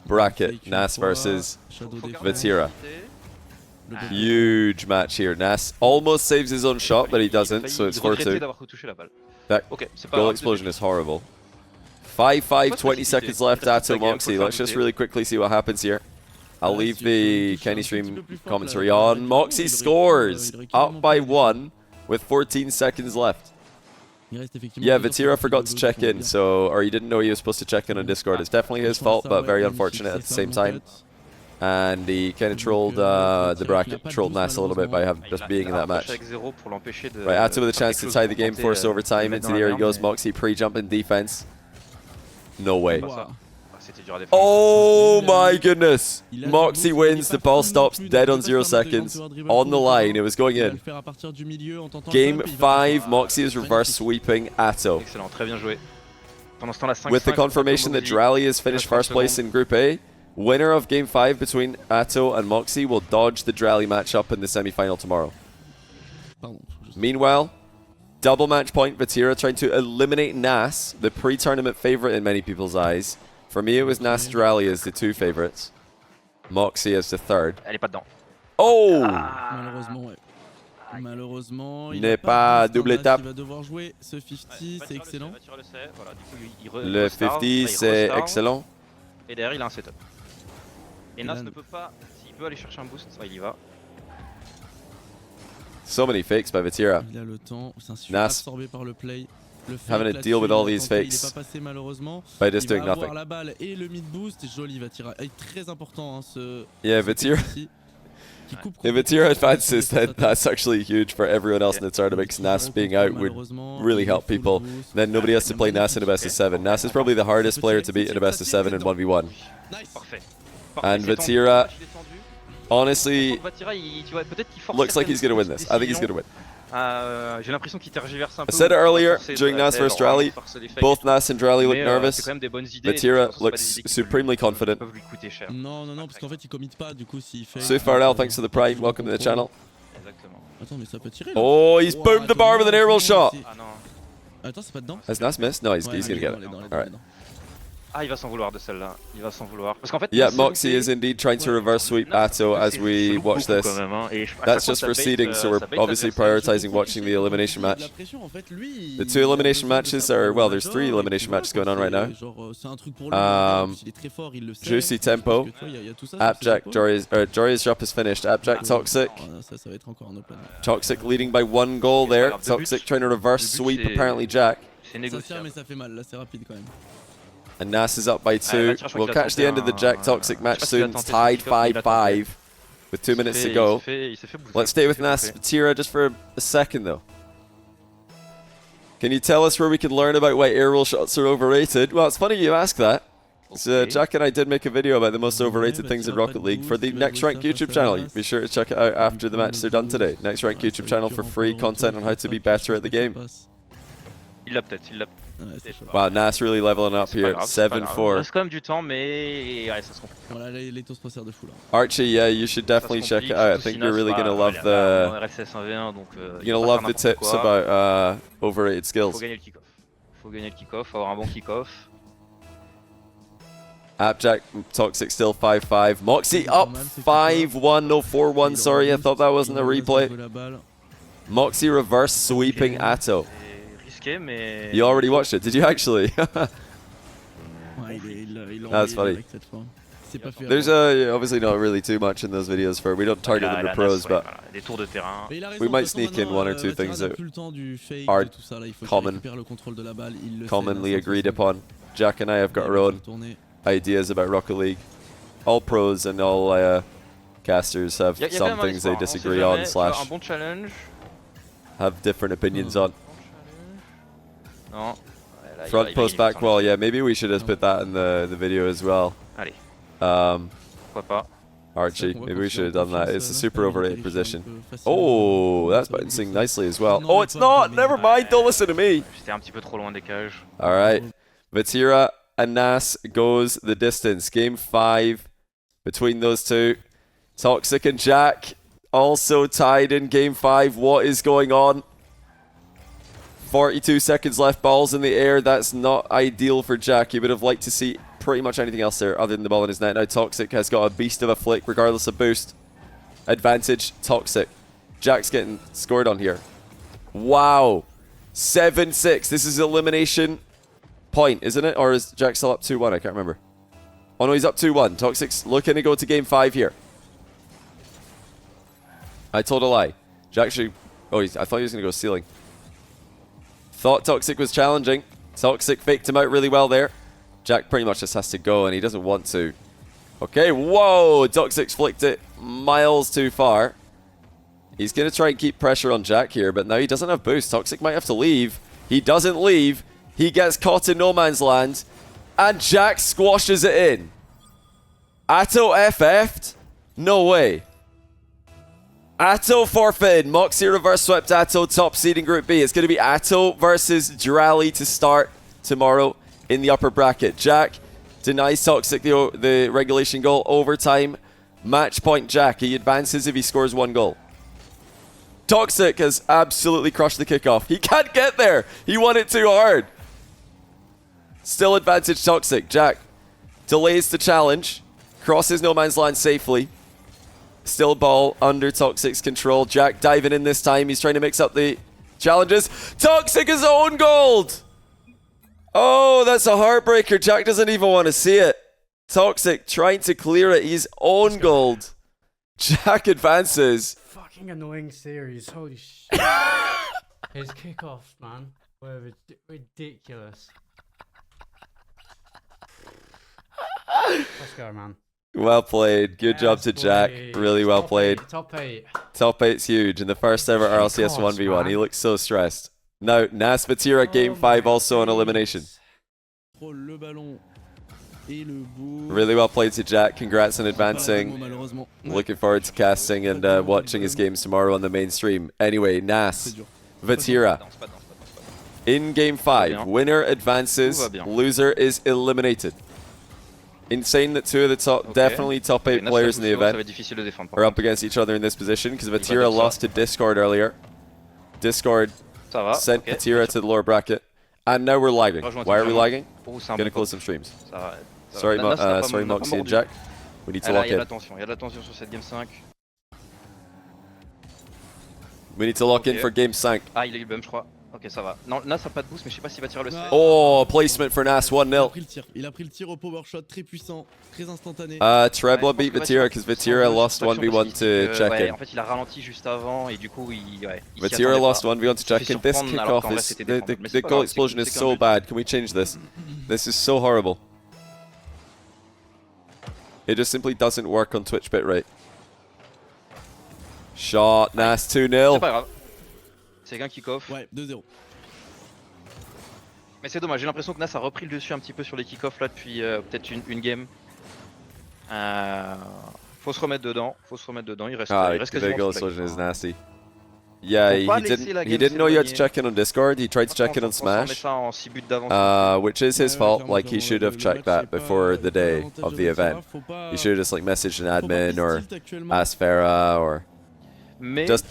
bracket, Nass versus Vatira. Huge match here. Nass almost saves his own shot, but he doesn't, so it's 4-2. That goal explosion is horrible. 5-5, 20 seconds left. Atow Moxy. Let's just really quickly see what happens here. I'll leave the Kenny stream commentary on. Moxy scores, up by 1 with 14 seconds left. Yeah, Vatira forgot to check in, so, or he didn't know he was supposed to check in on Discord. It's definitely his fault, but very unfortunate at the same time. And he kind of trolled the bracket, trolled Nass a little bit by just being in that match. Right, Atow with a chance to tie the game, force overtime. Into the air he goes, Moxy pre-jump in defense. No way. Oh my goodness! Moxy wins, the ball stops dead on 0 seconds. On the line, it was going in. Game 5, Moxy is reverse sweeping Atow. With the confirmation that Dralii has finished first place in Group A, winner of Game 5 between Atow and Moxy will dodge the Dralii matchup in the semi-final tomorrow. Meanwhile, double match point, Vatira trying to eliminate Nass, the pre-tournament favourite in many people's eyes. For me, it was Nass Dralii as the 2 favourites. Moxy as the 3rd. Elle est pas dedans. Oh! Malheureusement, il n'est pas double étape. Il va devoir jouer ce 50, c'est excellent. Le 50, c'est excellent. Et derrière, il a un setup. Et Nass ne peut pas, s'il peut aller chercher un boost, il y va. So many fakes by Vatira. Il a le temps, Nass absorbé par le play. having to deal with all these fakes by just doing nothing. Yeah, Vatira. If Vatira advances, then that's actually huge for everyone else in the tournament, because Nass being out would really help people. Then nobody has to play Nass in a best of 7. Nass is probably the hardest player to beat in a best of 7 in 1v1. And Vatira, honestly, looks like he's going to win this. I think he's going to win. I said it earlier, during Nass vs Dralii, both Nass and Dralii look nervous. Vatira looks supremely confident. Sufarnell, thanks for the prime, welcome to the channel. Oh, he's boomed the bar with an aerial shot! Has Nass missed? No, he's gonna get it. Alright. Ah, il va s'en vouloir de celle-là. Il va s'en vouloir. Parce qu'en fait, Yeah, Moxy is indeed trying to reverse sweep Atow as we watch this. That's just for seeding, so we're obviously prioritizing watching the elimination match. The 2 elimination matches are, well, there's 3 elimination matches going on right now. Juicy Tempo, Appjack, Joreuz drop is finished. Appjack, Toxic. Toxic leading by 1 goal there. Toxic trying to reverse sweep apparently Jack. And Nass is up by 2. We'll catch the end of the Jack Toxic match soon. It's tied 5-5 with 2 minutes to go. Let's stay with Nass Vatira just for a second though. Can you tell us where we can learn about why aerial shots are overrated? Well, it's funny you ask that. Jack and I did make a video about the most overrated things in Rocket League for the Next Rank YouTube channel. Be sure to check it out after the matches are done today. Next Rank YouTube channel for free content on how to be better at the game. Il l'a peut-être, il l'a. Wow, Nass really leveling up here. 7-4. Il reste quand même du temps, mais ouais, ça se comprend. Voilà, les tours se resserrent de fou là. Archie, yeah, you should definitely check it out. I think you're really gonna love the. RLCS 1v1, donc. You're gonna love the tips about overrated skills. Faut gagner le kick-off. Faut gagner le kick-off, faut avoir un bon kick-off. Appjack, Toxic still 5-5. Moxy up 5-1, no 4-1, sorry, I thought that wasn't a replay. Moxy reverse sweeping Atow. You already watched it, did you actually? That's funny. There's obviously not really too much in those videos for, we don't target them to pros, but we might sneak in 1 or 2 things that are commonly agreed upon. Jack and I have got our own ideas about Rocket League. All pros and all casters have some things they disagree on slash have different opinions on. Front post back wall, yeah, maybe we should have put that in the video as well. Archie, maybe we should have done that. It's a super overrated position. Oh, that's bouncing nicely as well. Oh, it's not! Never mind, don't listen to me! Alright, Vatira and Nass goes the distance. Game 5 between those two. Toxic and Jack also tied in Game 5. What is going on? 42 seconds left, balls in the air. That's not ideal for Jack. He would have liked to see pretty much anything else there other than the ball in his net. Now Toxic has got a beast of a flick regardless of boost. Advantage, Toxic. Jack's getting scored on here. Wow. 7-6. This is elimination point, isn't it? Or is Jack still up 2-1? I can't remember. Oh no, he's up 2-1. Toxic's looking to go to Game 5 here. I told a lie. Jack should... Oh, I thought he was going to go ceiling. Thought Toxic was challenging. Toxic faked him out really well there. Jack pretty much just has to go and he doesn't want to. Okay, whoa! Toxic's flicked it miles too far. He's going to try and keep pressure on Jack here, but now he doesn't have boost. Toxic might have to leave. He doesn't leave. He gets caught in no man's land. And Jack squashes it in. Atow FF'd? No way. Atow forfeited. Moxy reverse swept Atow, top seed in Group B. It's going to be Atow versus Dralii to start tomorrow in the upper bracket. Jack denies Toxic the regulation goal. Overtime. Match point Jack. He advances if he scores 1 goal. Toxic has absolutely crushed the kickoff. He can't get there. He won it too hard. Still advantage Toxic. Jack delays the challenge. Crosses no man's land safely. Still ball under Toxic's control. Jack diving in this time. He's trying to mix up the challenges. Toxic his own gold! Oh, that's a heartbreaker. Jack doesn't even want to see it. Toxic trying to clear it. His own gold. Jack advances. Fucking annoying series. Holy shit. His kickoffs, man, were ridiculous. Let's go, man. Well played. Good job to Jack. Really well played. Top 8. Top 8's huge in the first ever RLCS 1v1. He looks so stressed. Now, Nass Vatira Game 5 also on elimination. Really well played to Jack. Congrats on advancing. Looking forward to casting and watching his games tomorrow on the main stream. Anyway, Nass Vatira. In Game 5, winner advances, loser is eliminated. Insane that 2 of the top, definitely top 8 players in the event are up against each other in this position because Vatira lost to Discord earlier. Discord sent Vatira to the lower bracket. And now we're lagging. Rejoins Why are we totalement. lagging? Oh, c'est un Gonna bon close top. some streams. Ça va, ça Sorry, va. Nass n'a pas sorry n'a pas Moxy and mordu. Jack. We need to Ah, là, lock il y a de in. l'attention, il y a de l'attention sur cette game 5. We need to lock in Ok. for game 5. Ah, il a eu le bump, je crois. Ok, ça va. Non, Nass a pas de boost, mais je sais pas s'il va tirer le set. Oh, placement for Nass, Il a 1-0. pris le tir. Il a pris le tir au power shot très puissant, très instantané. Trebla Ouais, beat je pense que Vatira because Vatira lost 1v1 to check ouais, in. en fait, il a ralenti juste avant et du coup, il s'y Vatira attendait lost pas. 1v1 to Il check fait in. This surprendre alors kickoff qu'en vrai, is c'était the défendable. Mais c'est pas goal grave, explosion is c'est so qu'un but. bad. Can we change this? This is so horrible. It just simply doesn't work on Twitch bitrate. Shot, Nass C'est 2-0. pas grave. C'est qu'un kick-off. Ouais, 2-0. Mais c'est dommage, j'ai l'impression que Nass a repris le dessus un petit peu sur les kick-offs là depuis peut-être une game. Faut se remettre dedans, il reste, Ah, il reste the quasiment goal toute la explosion is game. nasty. Yeah, Faut pas laisser la he game didn't know you had to s'éloigner. check in on Discord. He tried to check in on Franchement, on s'en met Smash, ça en 6 buts d'avance. which is his Ouais, fault. clairement, Like he should have le checked match, that c'est pas- before the c'est pas day l'avantage of de the Vatira, event. faut pas- He should have just like messaged an faut pas admin or tilt actuellement. asked Farah or Mais just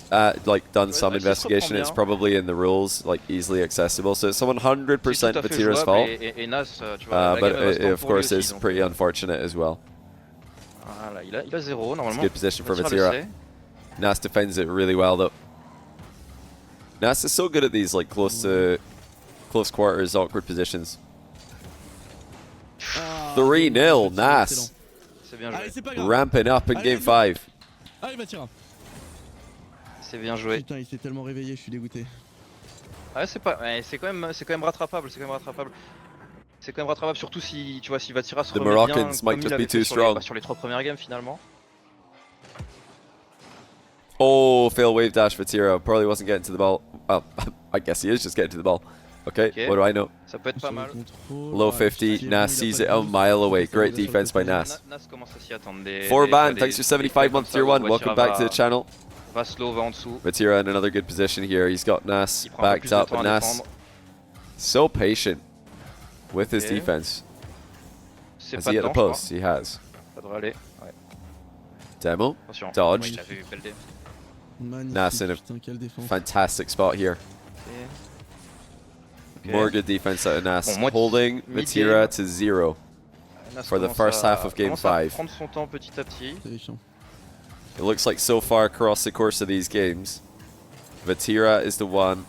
like done Ouais, some ouais, ça se investigation. reprend It's bien. probably in the rules, like easily accessible. So it's c'est 100% tout à fait Vatira's jouable fault. et Nass, tu vois, la But game, elle va se tendre of pour lui course, aussi, it's donc, pretty unfortunate as well. Voilà, il a 0 It's normalement. a good position for Vatira le Vatira. sait. Nass defends it really well though. Nass is so good at these like close quarters, awkward positions. Ah, 3-0, excellent. Nass C'est bien joué. Allez, c'est pas grave. ramping up in Allez, game let's 5. Allez, Vatira. C'est bien joué. Putain, il s'est tellement réveillé, je suis dégoûté. Ouais, c'est pas, ouais, c'est quand même rattrapable, C'est quand même rattrapable, surtout si tu vois si Vatira se The remet Moroccans bien, might comme just il avait be fait too sur strong. sur les 3 premières games finalement. Oh, fail wave dash Vatira. Probably wasn't getting to the ball. Well, I guess he is just getting to the ball. Okay, Okay. what do I know? Ça peut être pas Sur le mal. contrôle, Low ouais, 50, effectivement, Nass il a sees pas it de a boost. mile away. Ça Great va sur le defense by côté. Nass. Nass commence à s'y attendre. Des, Forban, des- thanks for des 75 plays months comme tier ça où 1. Welcome Vatira back to the channel. va slow, va en dessous. Vatira in another good position here. He's got Nass Il prend un peu backed plus de up, temps and à Nass défendre. so patient with his Okay. defense. C'est Has pas he hit the dedans, je crois. post? He has. Ça devrait aller. Ouais, Demo, attention. Dodged. Ouais, il a vu Beldé. Magnifique, Nass in a putain, quelle défense. fantastic spot here. Ok. More good defense out of Nass, Bon, moi, holding mid-game. Vatira to 0. Nass for the commence first à- half of game commence à 5. prendre son temps petit à petit. Terrifiant. It looks like so far across the course of these games, Vatira is the one,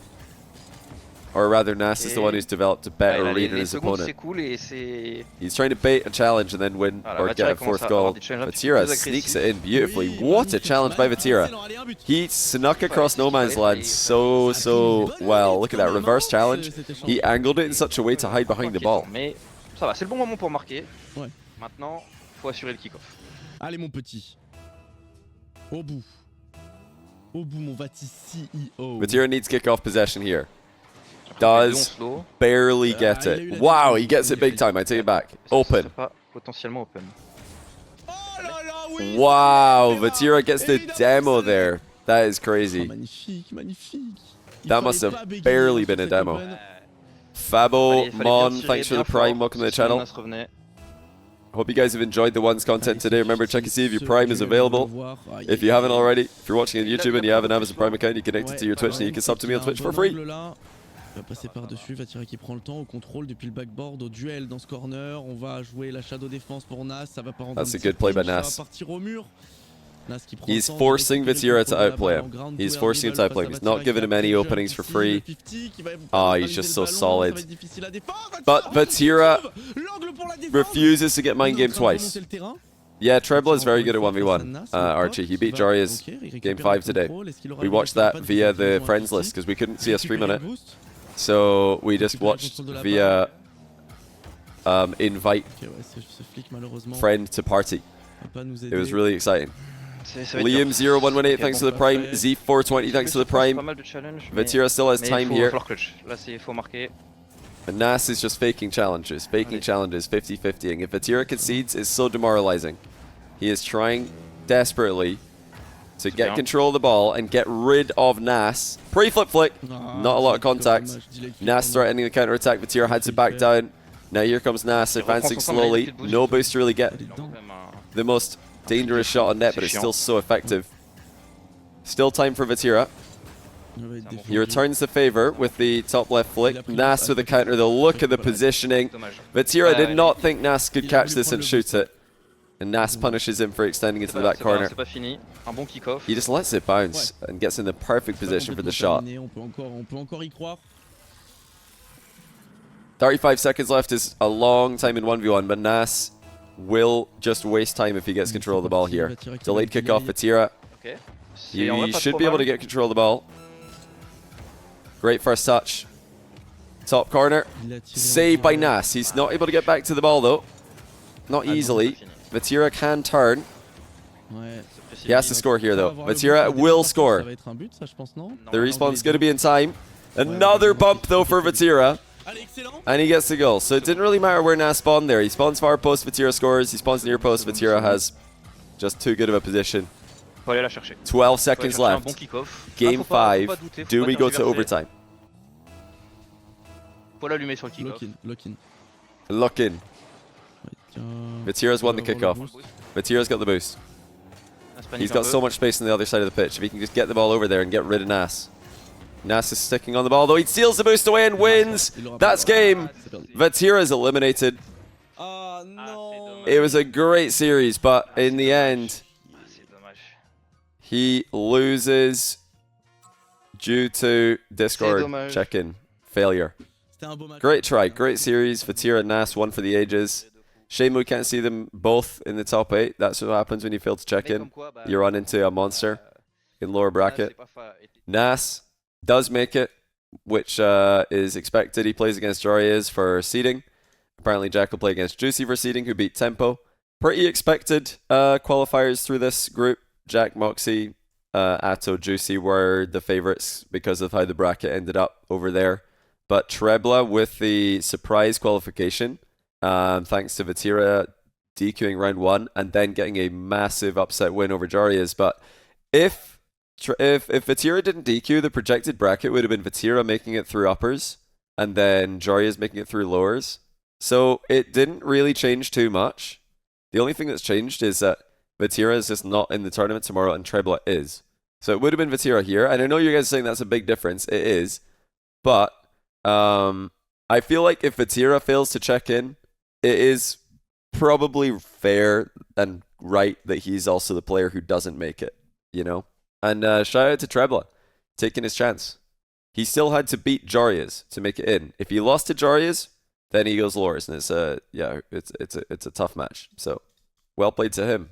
or rather Nass is the Okay. one who's developed a Ouais, better là, read on les his secondes c'est opponent. cool et c'est. He's trying to bait a challenge and then win Voilà, or Vatira get a commence fourth à avoir goal. des challenges un petit peu Vatira plus sneaks agressifs. it in beautifully. Oui, What a magnifique. challenge by Vatira. Excellent, allez, un but. He snuck across no man's Ouais, land ouais, so Bonne well. limite Look at quand that même, reverse hein, challenge. cet échange. He angled it in such a way to hide behind the ball. Mais ça va, c'est le bon moment pour marquer. Ouais. Maintenant, faut assurer le kick-off. Allez, mon petit. Au bout. Au bout, mon Vati CEO. Vatira needs kickoff possession here. Après, les deux, on Does slow. barely get il a it. eu la Wow, he défense, gets il it a big fait- time. I take it back. Est-ce que ce Open. serait pas potentiellement open. Oh là là, oui. Wow, Vatira gets the Évidemment, demo c'est- there. That is Oh, crazy. magnifique, magnifique. Il That fallait must have pas bégayer, barely hein, been a sur cette demo. open. Fabo, Fallait bien Mon, tirer thanks for bien the prime. fort, Welcome to the sinon channel. Nass revenait. Hope you guys have enjoyed the one's content today. Remember, check and see if your Prime is Ce available. duel, aïe, If you aïe, haven't aïe. already, if you're watching on Il a YouTube and bien you have an pris Amazon Prime account, you connect it to your Twitch and you can sub to me on Twitch for free. Il va passer par-dessus, Vatira qui prend le temps au contrôle depuis le backboard, au duel dans ce corner. On va jouer la shadow défense pour Nass, ça va pas rendre That's un a petit good play by pinch, ça Nass. va partir au mur. Nass qui prend He's le temps de forcing récupérer le Vatira to contrôle de la outplay balle him. en ground He's duel forcing him to dribble outplay him. face He's à not Vatira giving qui him a any pris openings le for 50, free. le 50 qui va Ah, he's valider just le so ballon, ça solid. va être difficile à défendre. But Vatira L'angle pour la défense. refuses to get On est mind en game train de twice. remonter le terrain. Yeah, Trebla is very good at Encore une fois 1v1. face à Nass, Archie, he beat qui va- Joreuz ok, il récupère game le 5 today. contrôle. Est-ce qu'il aura We le watched ball? that Pas de via défense, the il aura friends un list because we couldn't see a stream on récupérer it. le boost. So we just Récupérer le watched contrôle de la via invite Ok, ouais, ce flic malheureusement friend to party. va pas nous It was aider. really exciting. Ça va être dur. Liam0118, Ok, thanks bon, to the prime. parfait. Z420, thanks to the Pas prime. mal de challenges, mais Vatira still has mais time il here. faut falloir clutch. Là, il faut marquer. And Nass is just faking challenges, Allez. 50-50. If Vatira concedes, it's so demoralizing. He is trying desperately to get bien. control of the ball and get rid of Nass. Pre-flip flick, Ah, not a lot of quel contact. dommage, delay kick Nass pendant- threatening the counter-attack. Vatira had to back down. Now here comes Nass, Il reprend advancing son temps, mais il y a slowly. plus de boost. No boost to really get Elle est dedans. Quand même un- the most dangerous shot on net, but it's still so effective. Still time for Vatira. va être défendu. He returns the favor with the top left flick. Nass with the counter, the look at the positioning. Dommage. Vatira did Ouais. not think Nass could Il a catch voulu this and prendre le shoot boost. it. And Nass punishes him for extending into the back C'est corner. pas fini. Un bon kick-off. He just lets it bounce and gets in the perfect position for the shot. Terminé, on peut encore y croire. 35 seconds left is a long time in 1v1, but Nass will just waste time if he gets control of the ball here. Delayed kickoff, Vatira. Ok. C'est en vrai He pas should trop be able mal. to get control of the ball. Great first touch. Top corner. Il a tiré Saved by en- Nass. He's not able to get back to the ball though. Not Ah non, easily. c'est pas fini. Vatira can turn. Ouais. He has to score here though. On va avoir le Vatira but, will ça score. va être un but, ça je pense, non? The respawn's going to be in time. Another bump though for Vatira. Allez, excellent. And he gets the goal. So it didn't really matter where Nass spawned there. He spawns far post, Vatira scores. He spawns near post, Vatira has just too good of a position. Faut aller la chercher. 12 Faut aller seconds chercher un left. bon kick-off. Game Faut pas 5. douter, faut Do pas we go to tergiverser. overtime? Faut l'allumer sur le kick-off. Lock in. Look in. Ouais, tiens. Vatira's won the On va avoir le kickoff. boost. Vatira's got the boost. Nass panique He's un got peu. so much space on the other side of the pitch. If he can just get the ball over there and get rid of Nass. Nass is sticking on the ball though. He steals the boost away and wins. Il aura pas That's le droit. game. C'est perdu. Vatira is eliminated. Ah c'est non. dommage. It was a great series, but in the end, Ah, c'est dommage. he loses due to Discord dommage. check-in failure. C'était un beau match. Great try, great series. Vatira and Nass, one for the ages. Shame we can't see them both in the top 8. That's what happens when you fail to check Mais in. comme quoi, bah, You run into a monster in lower Nass, bracket. c'est pas Nass does make it, which is expected. He plays against Joreuz for seeding. Apparently Jack will play against Juicy for seeding, who beat Tempo. Pretty expected qualifiers through this group. Jack, Moxy, Atow, Juicy were the favorites because of how the bracket ended up over there. But Trebla with the surprise qualification, thanks to Vatira DQing round 1 and then getting a massive upset win over Joreuz. But if Vatira didn't DQ, the projected bracket would have been Vatira making it through uppers and then Joreuz making it through lowers. So it didn't really change too much. The only thing that's changed is that Vatira is just not in the tournament tomorrow and Trebla is. So it would have been Vatira here. And I know you guys are saying that's a big difference. It is. But I feel like if Vatira fails to check in, it is probably fair and right that he's also the player who doesn't make it, you know? And shout out to Trebla, taking his chance. He still had to beat Joreuz to make it in. If he lost to Joreuz, then he goes lowers, and it's a tough match. So well played to him.